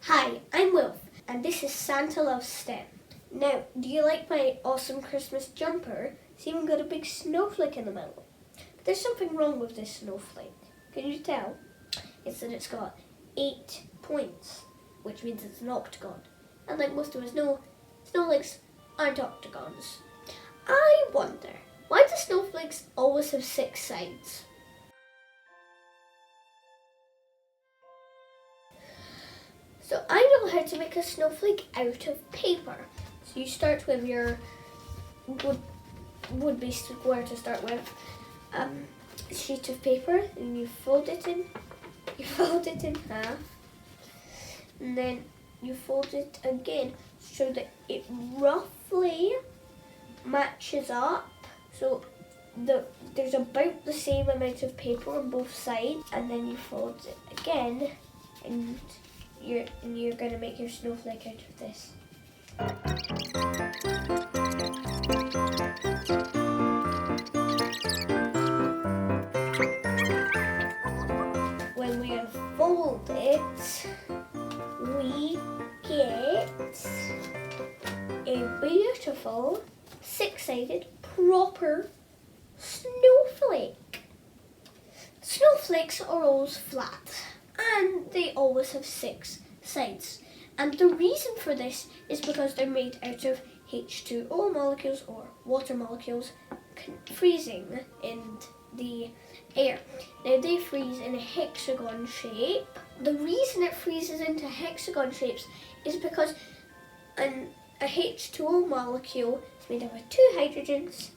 Hi, I'm Wilf, and this is Santa Loves STEM. Now, do you like my awesome Christmas jumper? It's even got a big snowflake in the middle. But there's something wrong with this snowflake. Can you tell? It's that it's got 8 points, which means it's an octagon. And like most of us know, snowflakes aren't octagons. I wonder, why do snowflakes always have 6 sides? So I know how to make a snowflake out of paper. So you start with your would be square to start with, sheet of paper, and you fold it in half, and then you fold it again so that it roughly matches up. So there's about the same amount of paper on both sides, and then you fold it again, and you're gonna make your snowflake out of this. When we unfold it, we get a beautiful 6-sided proper snowflake. Snowflakes are always flat, and they always have 6 sides. And the reason for this is because they're made out of H2O molecules or water molecules freezing in the air. Now they freeze in a hexagon shape. The reason it freezes into hexagon shapes is because a H2O molecule is made up of 2 hydrogens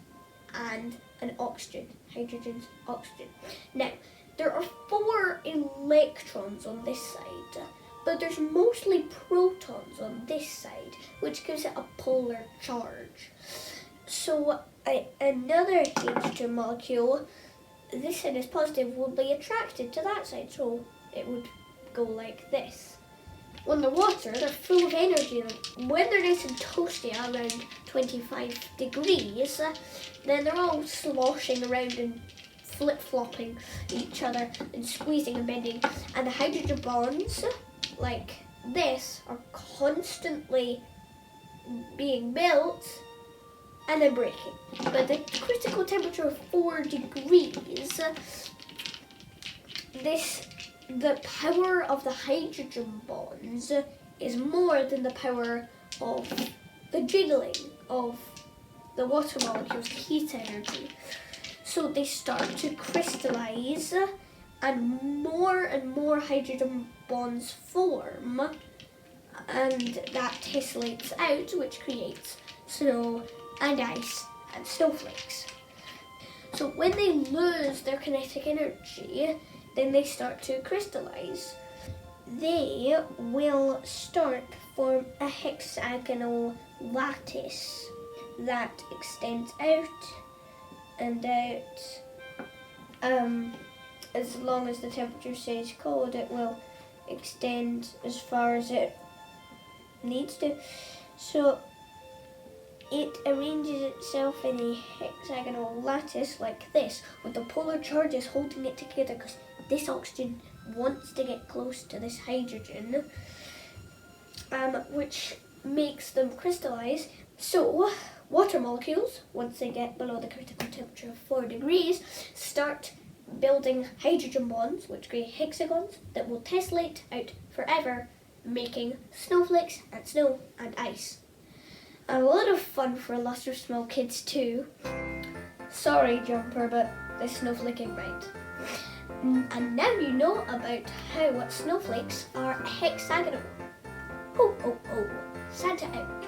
and an oxygen. Hydrogens, oxygen. Now, there are 4 electrons on this side, but there's mostly protons on this side, which gives it a polar charge. So another H2 molecule, this side is positive, will be attracted to that side, so it would go like this. When they're water, they're full of energy. When they're nice and toasty around 25 degrees, then they're all sloshing around and flip-flopping each other and squeezing and bending. And the hydrogen bonds, like this, are constantly being built and then breaking. But the critical temperature of 4 degrees, the power of the hydrogen bonds is more than the power of the jiggling of the water molecules, heat energy. So they start to crystallize, and more hydrogen bonds form, and that tessellates out, which creates snow and ice and snowflakes. So when they lose their kinetic energy, then they start to crystallize. They will start to form a hexagonal lattice that extends out and out. As long as the temperature stays cold, it will extend as far as it needs to. So it arranges itself in a hexagonal lattice like this, with the polar charges holding it together, because this oxygen wants to get close to this hydrogen, which makes them crystallize. So water molecules, once they get below the critical temperature of 4 degrees, start building hydrogen bonds, which create hexagons that will tessellate out forever, making snowflakes and snow and ice. A lot of fun for lots of small kids too. Sorry, Jumper, but this snowflake ain't right. And now you know about how snowflakes are hexagonal. Oh, Santa out.